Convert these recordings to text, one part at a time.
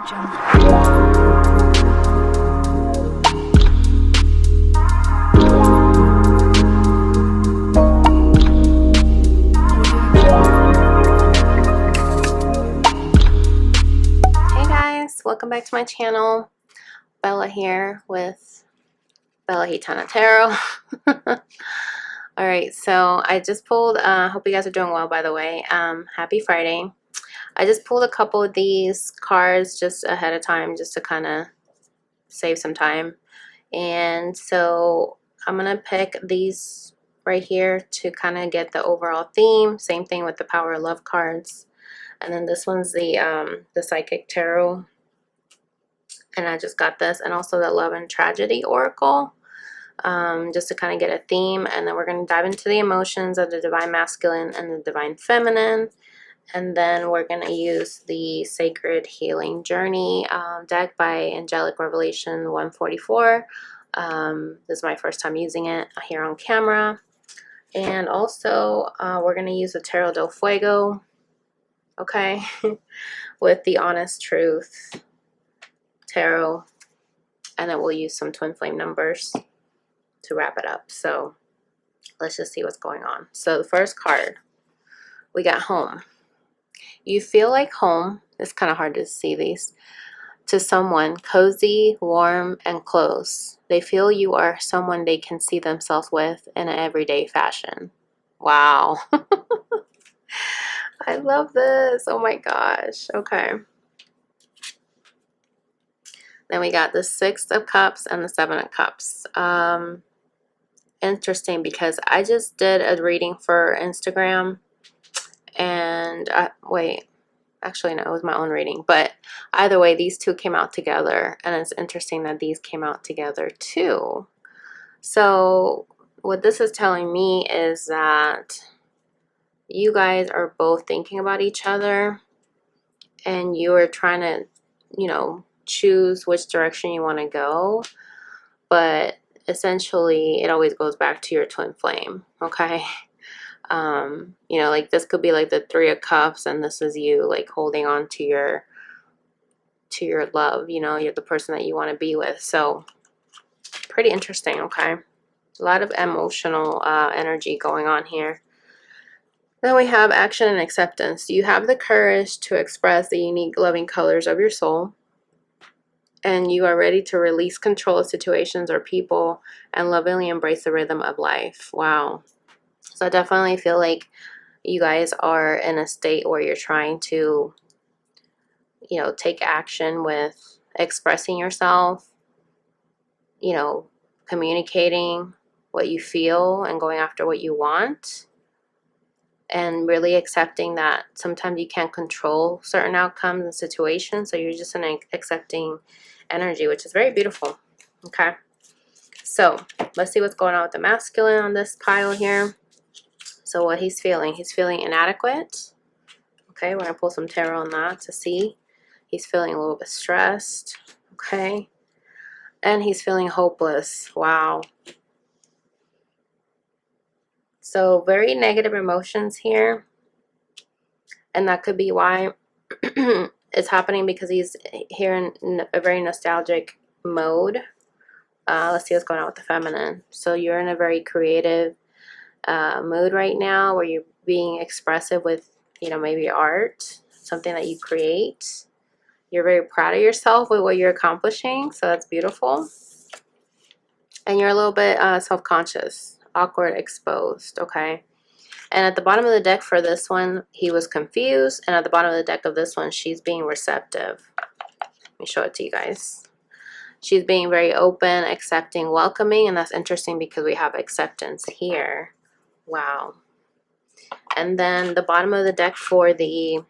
Welcome back to my channel. Bella here with Bella Gitana Tarot. Alright, so I just pulled, hope you guys are doing well, by the way. Happy Friday. I just pulled a couple of these cards just ahead of time just to kind of save some time. And so I'm going to pick these right here to kind of get the overall theme. Same thing with the Power of Love cards. And then this one's the Psychic Tarot. And I just got this, and also the Love and Tragedy Oracle, just to kind of get a theme. And then we're going to dive into the emotions of the Divine Masculine and the Divine Feminine. And then we're going to use the Sacred Healing Journey deck by Angelic Revelation 144. This is my first time using it here on camera. And also, we're going to use the Tarot del Fuego, okay, with the Honest Truth Tarot, and then we'll use some twin flame numbers to wrap it up. So let's just see what's going on. So the first card, we got home. You feel like home, it's kind of hard to see these, to someone cozy, warm, and close. They feel you are someone they can see themselves with in an everyday fashion. Wow. I love this. Oh my gosh. Okay. Then we got the Six of Cups and the Seven of Cups. Interesting, because I just did a reading for Instagram, and wait, actually no, it was my own reading, but either way, these two came out together, and it's interesting that these came out together too. So what this is telling me is that you guys are both thinking about each other, and you are trying to, you know, choose which direction you want to go, but essentially it always goes back to your twin flame, okay? You know, like this could be like the Three of Cups, and this is you like holding on to your love, you know, you're the person that you want to be with. So pretty interesting, okay? A lot of emotional energy going on here. Then we have action and acceptance. You have the courage to express the unique loving colors of your soul, and you are ready to release control of situations or people and lovingly embrace the rhythm of life. Wow. So I definitely feel like you guys are in a state where you're trying to, you know, take action with expressing yourself, you know, communicating what you feel and going after what you want, and really accepting that sometimes you can't control certain outcomes and situations. So you're just in an accepting energy, which is very beautiful. Okay, so let's see what's going on with the masculine on this pile here. So what he's feeling inadequate. Okay, we're gonna pull some tarot on that to see. He's feeling a little bit stressed. Okay, and he's feeling hopeless. Wow. So very negative emotions here, and that could be why it's happening, because he's here in a very nostalgic mode. Let's see what's going on with the feminine. So you're in a very creative mood right now, where you're being expressive with, you know, maybe art, something that you create. You're very proud of yourself with what you're accomplishing, so that's beautiful. And you're a little bit self-conscious, awkward, exposed, okay? And at the bottom of the deck for this one, he was confused. And at the bottom of the deck of this one, she's being receptive. Let me show it to you guys. She's being very open, accepting, welcoming. And that's interesting because we have acceptance here. Wow. And then the bottom of the deck for the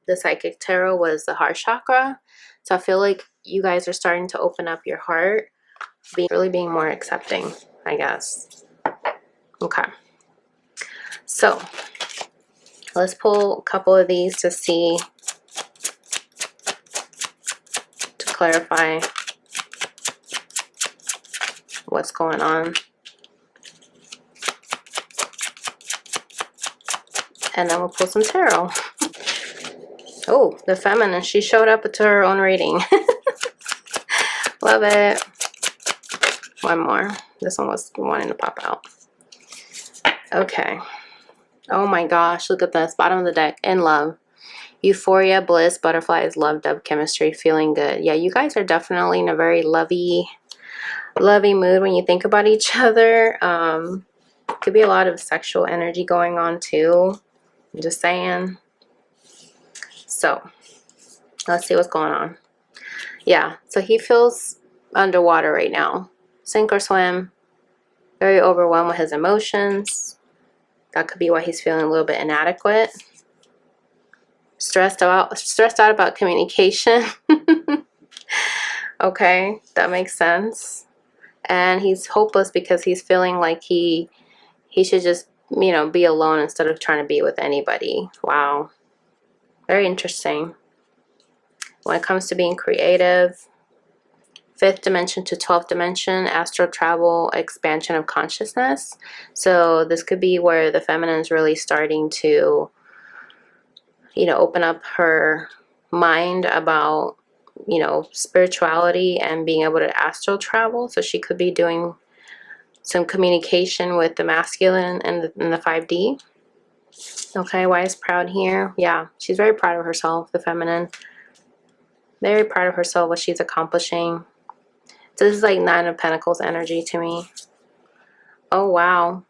Psychic Tarot was the heart chakra. So I feel like you guys are starting to open up your heart, really being more accepting, I guess. Okay. So let's pull a couple of these to see, to clarify what's going on. And then we'll pull some tarot. Oh, the feminine. She showed up to her own reading. Love it. One more. This one was wanting to pop out. Okay. Oh my gosh, look at this. Bottom of the deck. In love. Euphoria, bliss, butterflies, love, dove, chemistry, feeling good. Yeah, you guys are definitely in a very lovey mood when you think about each other. Could be a lot of sexual energy going on too. I'm just saying. So, let's see what's going on. Yeah, so he feels underwater right now. Sink or swim. Very overwhelmed with his emotions. That could be why he's feeling a little bit inadequate. Stressed out about communication. Okay, that makes sense. And he's hopeless because he's feeling like he should just, you know, be alone instead of trying to be with anybody. Wow. Very interesting. When it comes to being creative, 5th dimension to 12th dimension, astral travel, expansion of consciousness. So this could be where the feminine is really starting to, you know, open up her mind about, you know, spirituality and being able to astral travel. So she could be doing some communication with the masculine and the 5D. Okay, why is proud here? Yeah, she's very proud of herself, the feminine. Very proud of herself, what she's accomplishing. So this is like 9 of Pentacles energy to me. Oh, wow.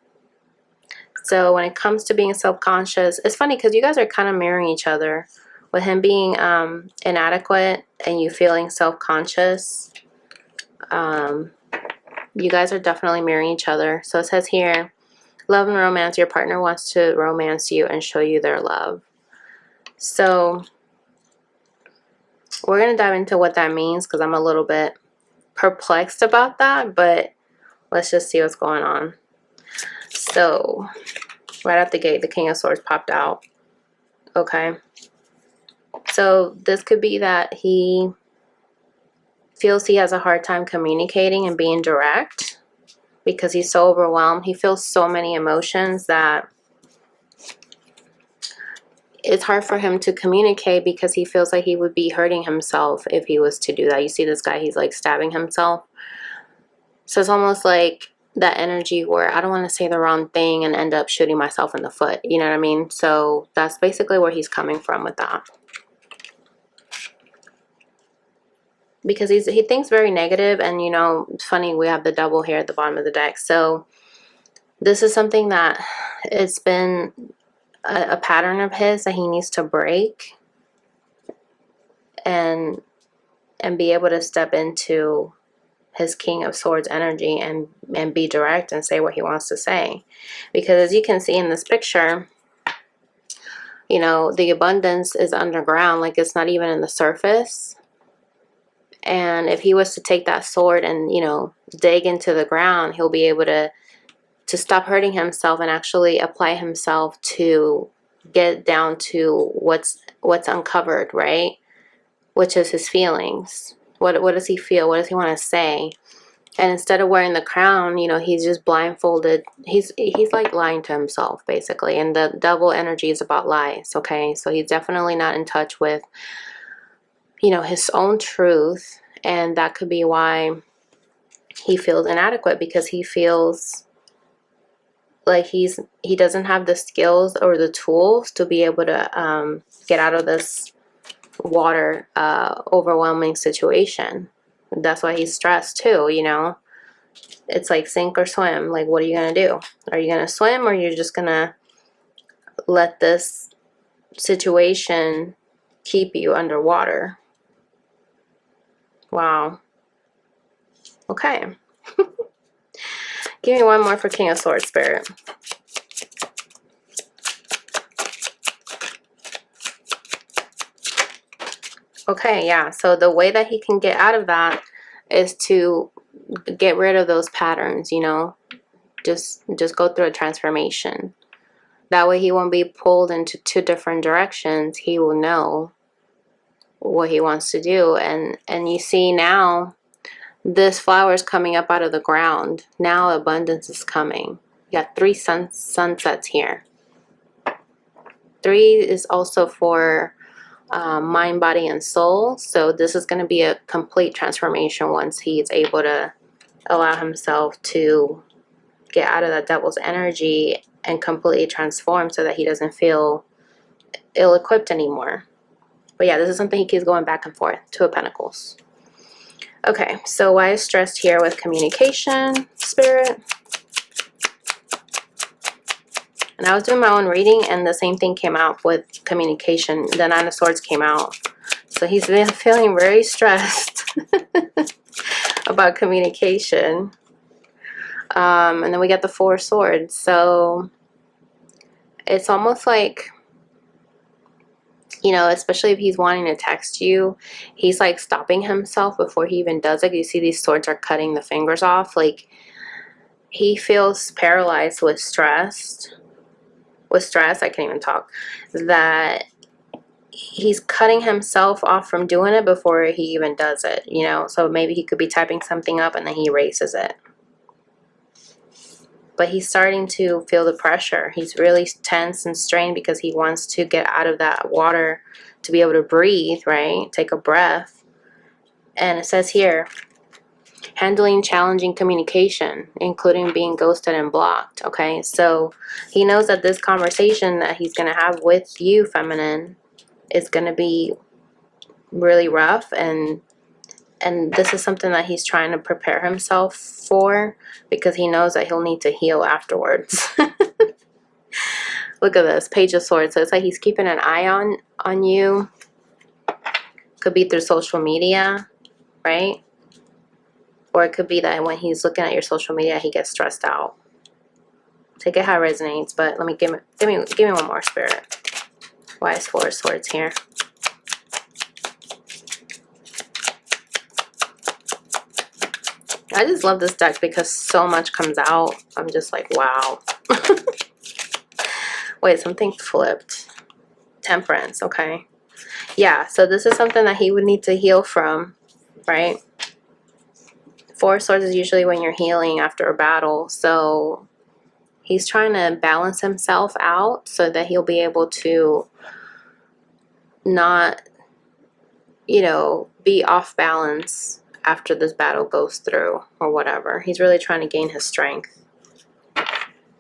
So when it comes to being self-conscious, it's funny because you guys are kind of mirroring each other. With him being inadequate and you feeling self-conscious, you guys are definitely mirroring each other. So it says here, love and romance, your partner wants to romance you and show you their love. So we're going to dive into what that means because I'm a little bit perplexed about that, but let's just see what's going on. So right out the gate, the King of Swords popped out. Okay. So this could be that he feels he has a hard time communicating and being direct because he's so overwhelmed. He feels so many emotions that it's hard for him to communicate because he feels like he would be hurting himself if he was to do that. You see this guy, he's like stabbing himself. So it's almost like that energy where I don't want to say the wrong thing and end up shooting myself in the foot. You know what I mean? So that's basically where he's coming from with that. Because he thinks very negative, and you know, it's funny, we have the double here at the bottom of the deck. So this is something that it's been a pattern of his that he needs to break and be able to step into his King of Swords energy and be direct and say what he wants to say. Because as you can see in this picture, you know, the abundance is underground, like it's not even in the surface. And if he was to take that sword and, you know, dig into the ground, he'll be able to stop hurting himself and actually apply himself to get down to what's uncovered, right? Which is his feelings. What does he feel? What does he want to say? And instead of wearing the crown, you know, he's just blindfolded. He's like lying to himself, basically. And the double energy is about lies, okay? So he's definitely not in touch with, you know, his own truth. And that could be why he feels inadequate, because he feels like he doesn't have the skills or the tools to be able to get out of this water overwhelming situation. That's why he's stressed too, you know. It's like sink or swim. Like, what are you gonna do? Are you gonna swim, or you're just gonna let this situation keep you underwater? Wow. Okay. Give me one more for King of Swords, Spirit. Okay, yeah. So the way that he can get out of that is to get rid of those patterns, you know. Just go through a transformation. That way he won't be pulled into 2 different directions. He will know what he wants to do. And you see now, this flower is coming up out of the ground. Now abundance is coming. You got 3 sunsets here. 3 is also for mind, body, and soul. So this is going to be a complete transformation once he's able to allow himself to get out of that devil's energy and completely transform so that he doesn't feel ill-equipped anymore. But yeah, this is something he keeps going back and forth. Two of Pentacles. Okay, so why is stressed here with communication, Spirit? And I was doing my own reading and the same thing came out with communication. The Nine of Swords came out. So he's been feeling very stressed about communication. And then we got the Four of Swords. So it's almost like, you know, especially if he's wanting to text you, he's like stopping himself before he even does it. You see these swords are cutting the fingers off. Like he feels paralyzed with stress. I can't even talk. That he's cutting himself off from doing it before he even does it, you know. So maybe he could be typing something up and then he erases it. But he's starting to feel the pressure. He's really tense and strained because he wants to get out of that water to be able to breathe, right? Take a breath. And it says here, handling challenging communication, including being ghosted and blocked, okay? So he knows that this conversation that he's going to have with you, feminine, is going to be really rough, and this is something that he's trying to prepare himself for because he knows that he'll need to heal afterwards. Look at this, Page of Swords. So it's like he's keeping an eye on you. Could be through social media, right? Or it could be that when he's looking at your social media, he gets stressed out. Take it how it resonates, but let me give me one more, Spirit. Why is Four of Swords here? I just love this deck because so much comes out. I'm just like, wow. Wait, something flipped. Temperance, okay. Yeah, so this is something that he would need to heal from, right? Four of Swords is usually when you're healing after a battle. So he's trying to balance himself out so that he'll be able to not, you know, be off balance after this battle goes through or whatever. He's really trying to gain his strength.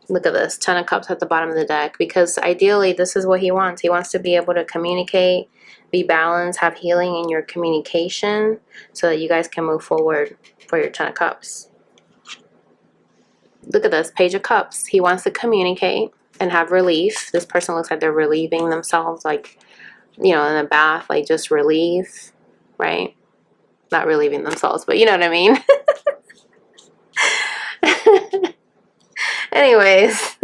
Look at this, Ten of Cups at the bottom of the deck, because ideally this is what he wants. He wants to be able to communicate, be balanced, have healing in your communication so that you guys can move forward for your Ten of Cups. Look at this, Page of Cups. He wants to communicate and have relief. This person looks like they're relieving themselves, like, you know, in a bath, like just relieve, right? Not relieving themselves, but you know what I mean. Anyways,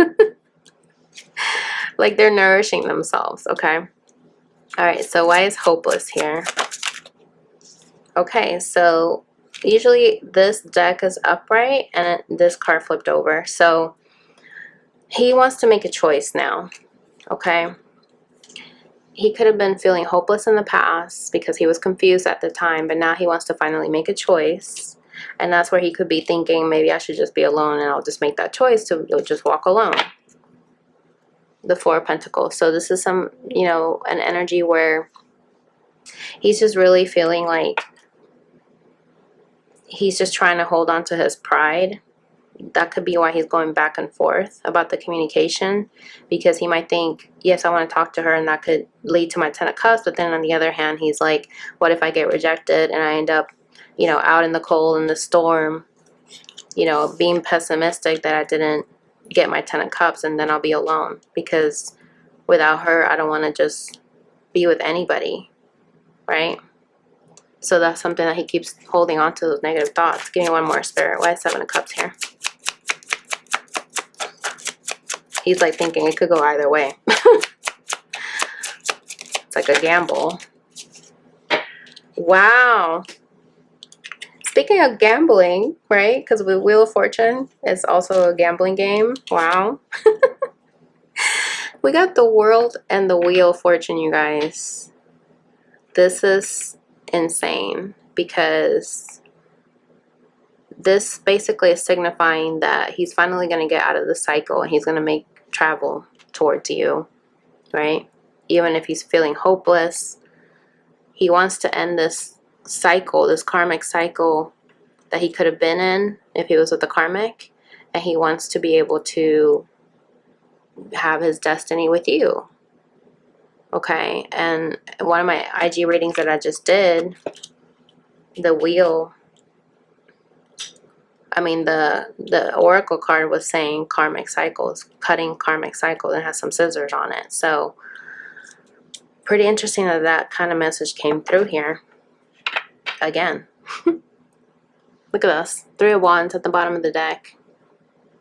like they're nourishing themselves, okay? All right, so why is hopeless here? Okay, so usually this deck is upright and this card flipped over. So he wants to make a choice now, okay? He could have been feeling hopeless in the past because he was confused at the time, but now he wants to finally make a choice. And that's where he could be thinking, maybe I should just be alone and I'll just make that choice to just walk alone. The Four of Pentacles. So this is some, you know, an energy where he's just really feeling like he's just trying to hold on to his pride. That could be why he's going back and forth about the communication, because he might think, yes, I want to talk to her and that could lead to my Ten of Cups, but then on the other hand, he's like, what if I get rejected and I end up, you know, out in the cold, in the storm, you know, being pessimistic that I didn't get my Ten of Cups and then I'll be alone, because without her, I don't want to just be with anybody, right? So that's something that he keeps holding on to, those negative thoughts. Give me one more, Spirit. Why is Seven of Cups here? He's like thinking it could go either way. It's like a gamble. Wow. Speaking of gambling, right? Because with Wheel of Fortune, it's also a gambling game. Wow. We got the World and the Wheel of Fortune, you guys. This is insane because this basically is signifying that he's finally going to get out of the cycle and he's going to make travel towards you, right? Even if he's feeling hopeless, he wants to end this cycle, this karmic cycle that he could have been in if he was with the karmic, and he wants to be able to have his destiny with you. Okay, and one of my IG readings that I just did, the wheel, I mean the oracle card was saying karmic cycles, cutting karmic cycles, and it has some scissors on it. So pretty interesting that that kind of message came through here again. Look at this, 3 of Wands at the bottom of the deck.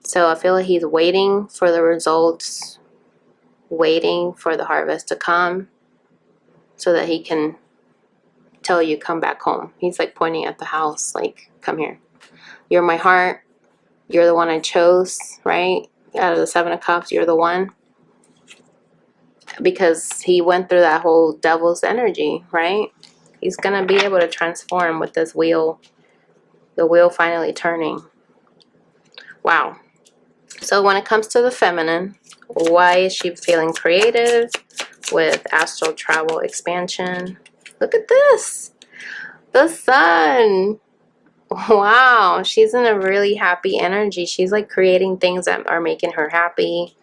So I feel like he's waiting for the results, waiting for the harvest to come so that he can tell you, come back home. He's like pointing at the house, like, come here. You're my heart. You're the one I chose, right? Out of the 7 of Cups, you're the one. Because he went through that whole devil's energy, right? He's going to be able to transform with this wheel. The wheel finally turning. Wow. So when it comes to the feminine, why is she feeling creative with astral travel expansion? Look at this. The sun. Wow. She's in a really happy energy. She's like creating things that are making her happy.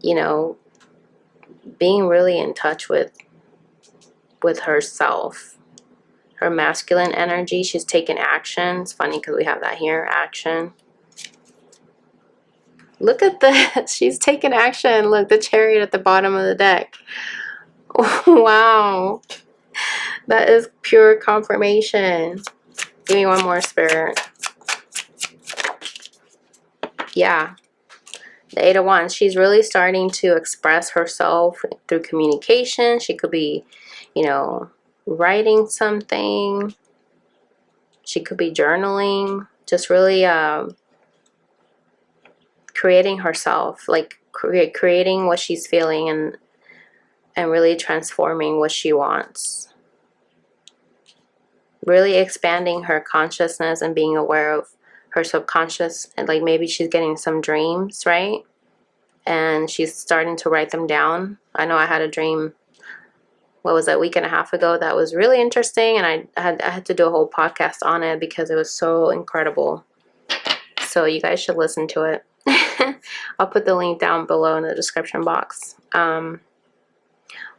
You know, being really in touch with herself. Her masculine energy. She's taking action. It's funny because we have that here. Action. Look at this. She's taking action. Look, the Chariot at the bottom of the deck. Wow. That is pure confirmation. Give me one more, Spirit. Yeah. The 8 of Wands. She's really starting to express herself through communication. She could be, you know, writing something. She could be journaling. Just really creating herself. Like creating what she's feeling and really transforming what she wants. Really expanding her consciousness and being aware of her subconscious, and like maybe she's getting some dreams, right? And she's starting to write them down. I know I had a dream, what was that, week and a half ago, that was really interesting, and I had to do a whole podcast on it because it was so incredible. So you guys should listen to it. I'll put the link down below in the description box.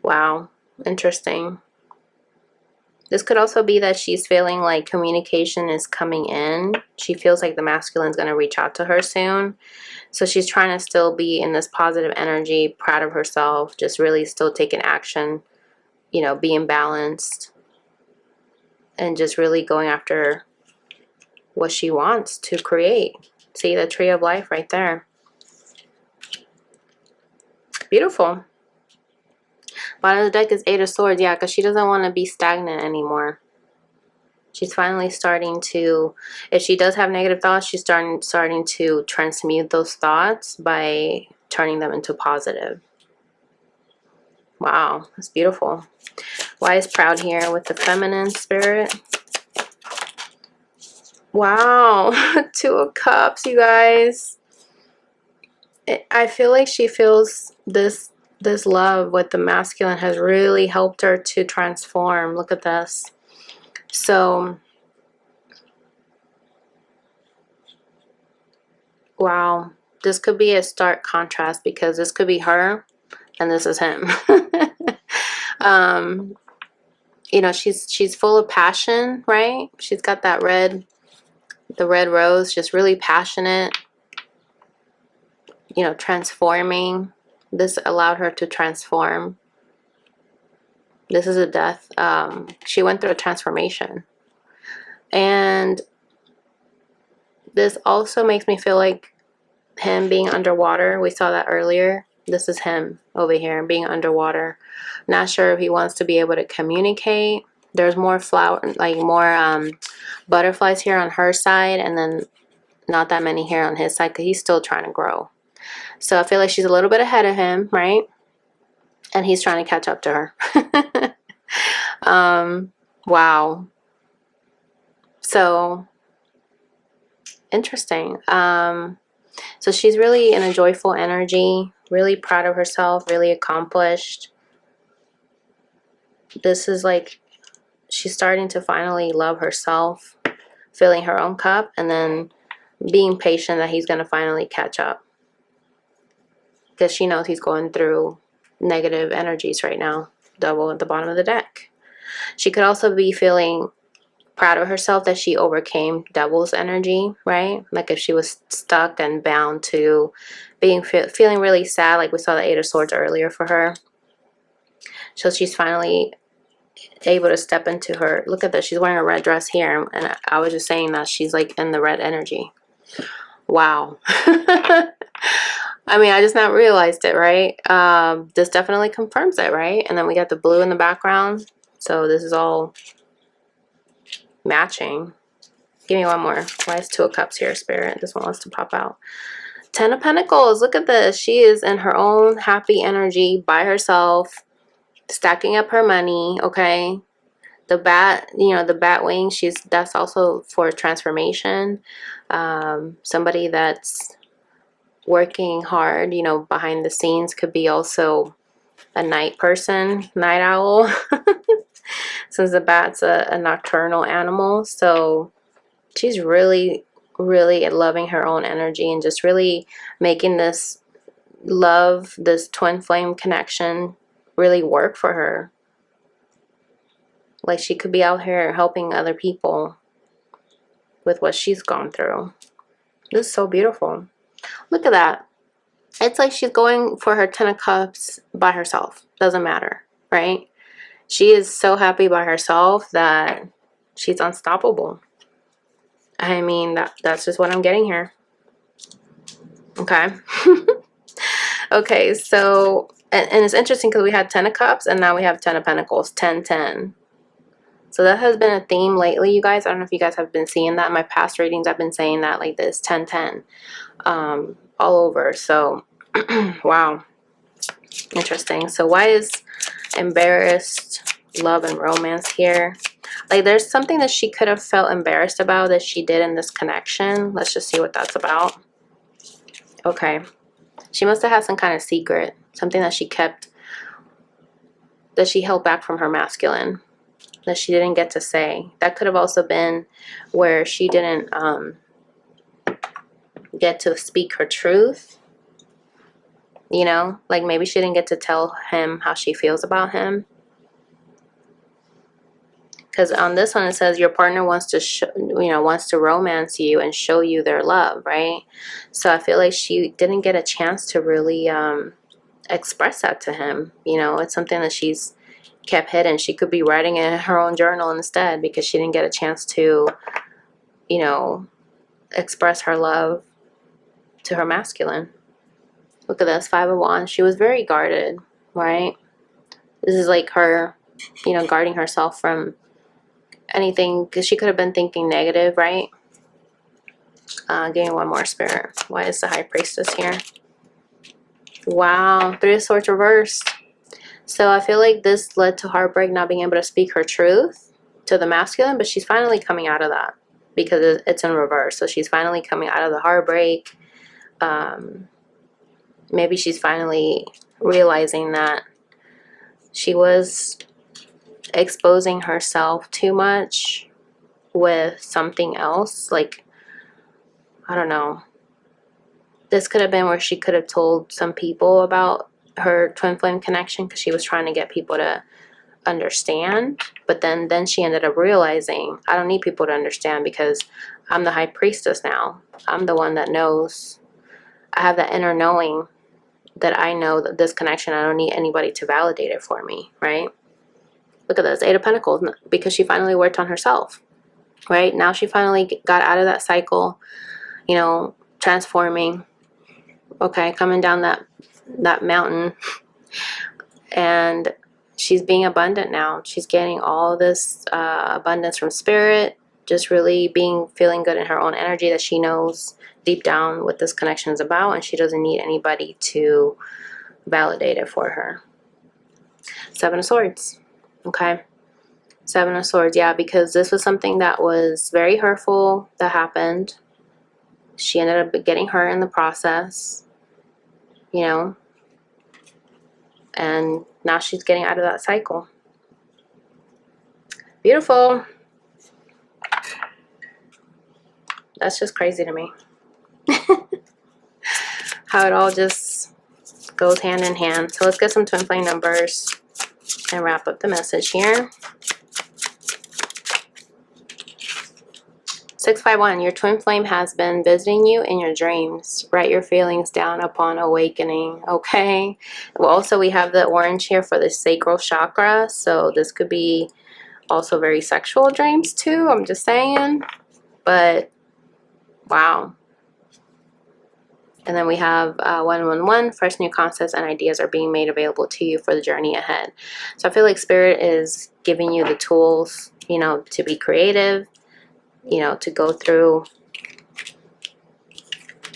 Wow, interesting. This could also be that she's feeling like communication is coming in. She feels like the masculine is going to reach out to her soon. So she's trying to still be in this positive energy, proud of herself, just really still taking action, you know, being balanced, and just really going after what she wants to create. See the Tree of Life right there. Beautiful. Bottom of the deck is 8 of Swords. Yeah, because she doesn't want to be stagnant anymore. She's finally starting to, if she does have negative thoughts, she's starting to transmute those thoughts by turning them into positive. Wow, that's beautiful. Why is proud here with the feminine, Spirit? Wow, 2 of Cups, you guys. I feel like she feels this love with the masculine has really helped her to transform. Look at this. So, wow, this could be a stark contrast because this could be her and this is him. You know, she's full of passion, right? She's got that the red rose, just really passionate, you know, transforming. This allowed her to transform. This is a death. She went through a transformation. And this also makes me feel like him being underwater. We saw that earlier. This is him over here being underwater. Not sure if he wants to be able to communicate. There's more more butterflies here on her side, and then not that many here on his side because he's still trying to grow. So I feel like she's a little bit ahead of him, right? And he's trying to catch up to her. Wow. So interesting. So she's really in a joyful energy, really proud of herself, really accomplished. This is like she's starting to finally love herself, filling her own cup, and then being patient that he's going to finally catch up. Because she knows he's going through negative energies right now. Double at the bottom of the deck. She could also be feeling proud of herself that she overcame devil's energy, right? Like if she was stuck and bound to feeling really sad, like we saw the Eight of Swords earlier for her. So she's finally able to step into her, look at this, she's wearing a red dress here, and I was just saying that she's like in the red energy. Wow. I mean, I just not realized it, right? This definitely confirms it, right? And then we got the blue in the background, so this is all matching. Give me one more. Why is Two of Cups here, Spirit? This one wants to pop out. Ten of Pentacles. Look at this. She is in her own happy energy by herself, stacking up her money, okay? The bat, you know, the bat wing, that's also for transformation. Somebody that's working hard, you know, behind the scenes, could be also a night person, night owl. Since the bat's a nocturnal animal. So she's really, really loving her own energy and just really making this love, this twin flame connection really work for her. Like she could be out here helping other people with what she's gone through. This is so beautiful. Look at that. It's like she's going for her Ten of Cups by herself. Doesn't matter, right? She is so happy by herself that she's unstoppable. I mean, that's just what I'm getting here. Okay. Okay, so, and it's interesting because we had Ten of Cups and now we have Ten of Pentacles, 10-10. So that has been a theme lately, you guys. I don't know if you guys have been seeing that. In my past readings, I've been saying that like this, 10-10, all over. So, wow. Interesting. So why is embarrassed, love, and romance here? Like there's something that she could have felt embarrassed about that she did in this connection. Let's just see what that's about. Okay. She must have had some kind of secret. Something that she kept, that she held back from her masculine, that she didn't get to say. That could have also been where she didn't get to speak her truth. You know, like maybe she didn't get to tell him how she feels about him. Because on this one it says your partner wants to wants to romance you and show you their love, right? So I feel like she didn't get a chance to really express that to him. You know, it's something that she's kept hidden. She could be writing in her own journal instead because she didn't get a chance to, you know, express her love to her masculine. Look at this, Five of Wands. She was very guarded, right? This is like her, you know, guarding herself from anything, because she could have been thinking negative, right? Give me one more, Spirit. Why is the High Priestess here? Wow, Three of Swords reversed. So I feel like this led to heartbreak, not being able to speak her truth to the masculine, but she's finally coming out of that because it's in reverse. So she's finally coming out of the heartbreak. Maybe she's finally realizing that she was exposing herself too much with something else. Like, I don't know. This could have been where she could have told some people about her twin flame connection because she was trying to get people to understand. But then she ended up realizing, I don't need people to understand because I'm the High Priestess now. I'm the one that knows. I have that inner knowing that I know that this connection, I don't need anybody to validate it for me, right? Look at this, Eight of Pentacles, because she finally worked on herself, right? Now she finally got out of that cycle, you know, transforming, okay, coming down that mountain, and she's being abundant now. She's getting all this abundance from Spirit, just really feeling good in her own energy that she knows deep down what this connection is about, and she doesn't need anybody to validate it for her. Seven of Swords. Okay. Seven of Swords. Yeah, because this was something that was very hurtful that happened. She ended up getting hurt in the process, you know, and now she's getting out of that cycle. Beautiful. That's just crazy to me. How it all just goes hand in hand. So let's get some twin flame numbers and wrap up the message here. 651, your twin flame has been visiting you in your dreams. Write your feelings down upon awakening. Okay. Well, also we have the orange here for the sacral chakra. So this could be also very sexual dreams too. I'm just saying. But wow. And then we have 111, fresh new concepts and ideas are being made available to you for the journey ahead. So I feel like Spirit is giving you the tools, you know, to be creative, you know, to go through,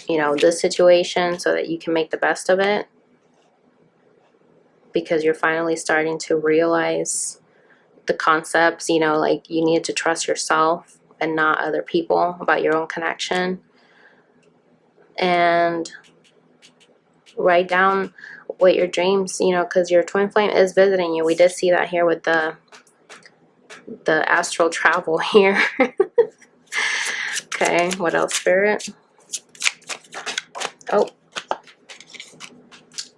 you know, this situation so that you can make the best of it. Because you're finally starting to realize the concepts, you know, like you need to trust yourself and not other people about your own connection. And write down what your dreams, you know, because your twin flame is visiting you. We did see that here with the astral travel here. Okay, what else, Spirit? Oh,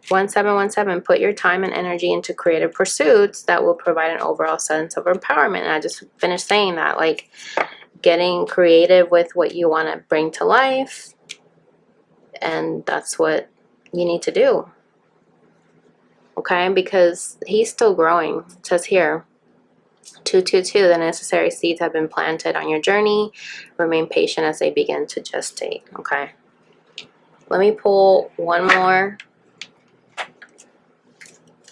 1717, put your time and energy into creative pursuits that will provide an overall sense of empowerment. And I just finished saying that, like getting creative with what you want to bring to life. And that's what you need to do. Okay, because he's still growing. It says here, 222, the necessary seeds have been planted on your journey. Remain patient as they begin to gestate. Okay. Let me pull one more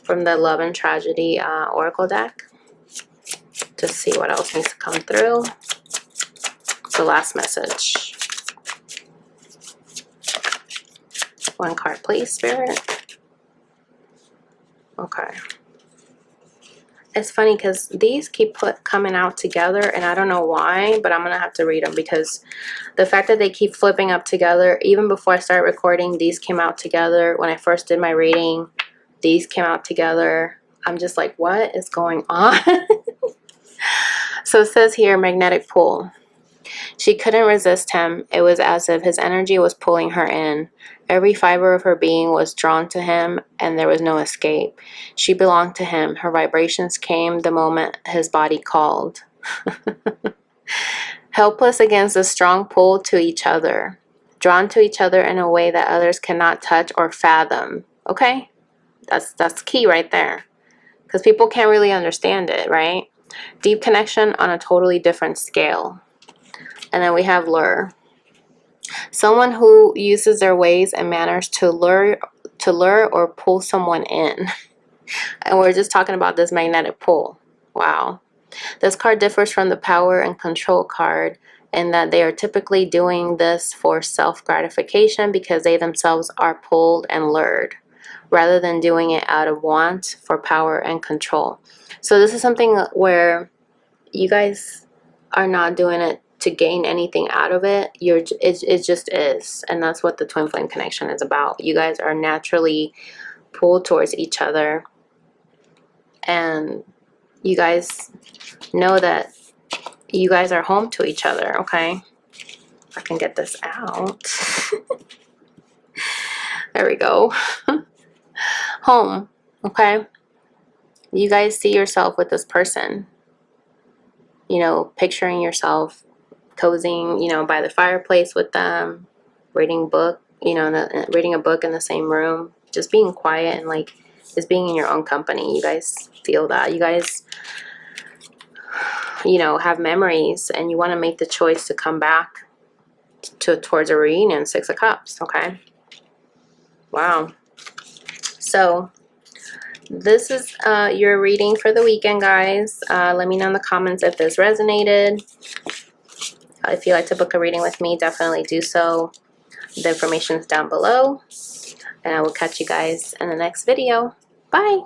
from the Love and Tragedy Oracle deck to see what else needs to come through. The last message. One card, please, Spirit. Okay. It's funny because these keep coming out together, and I don't know why, but I'm going to have to read them because the fact that they keep flipping up together, even before I started recording, these came out together. When I first did my reading, these came out together. I'm just like, what is going on? So it says here, magnetic pull. She couldn't resist him. It was as if his energy was pulling her in. Every fiber of her being was drawn to him, and there was no escape. She belonged to him. Her vibrations came the moment his body called. Helpless against a strong pull to each other. Drawn to each other in a way that others cannot touch or fathom. Okay? That's key right there. Because people can't really understand it, right? Deep connection on a totally different scale. And then we have lure. Someone who uses their ways and manners to lure or pull someone in. And we're just talking about this magnetic pull. Wow. This card differs from the power and control card in that they are typically doing this for self-gratification because they themselves are pulled and lured, rather than doing it out of want for power and control. So this is something where you guys are not doing it to gain anything out of it. It just is. And that's what the twin flame connection is about. You guys are naturally pulled towards each other. And you guys know that you guys are home to each other, okay? If I can get this out. There we go. Home, okay? You guys see yourself with this person. You know, picturing yourself cozying, you know, by the fireplace with them, reading a book in the same room, just being quiet and like just being in your own company. You guys feel that. You guys, you know, have memories and you want to make the choice to come back towards a reunion. 6 of Cups, okay? Wow. So this is your reading for the weekend, guys. Let me know in the comments if this resonated. If you'd like to book a reading with me, definitely do so. The information is down below. And I will catch you guys in the next video. Bye!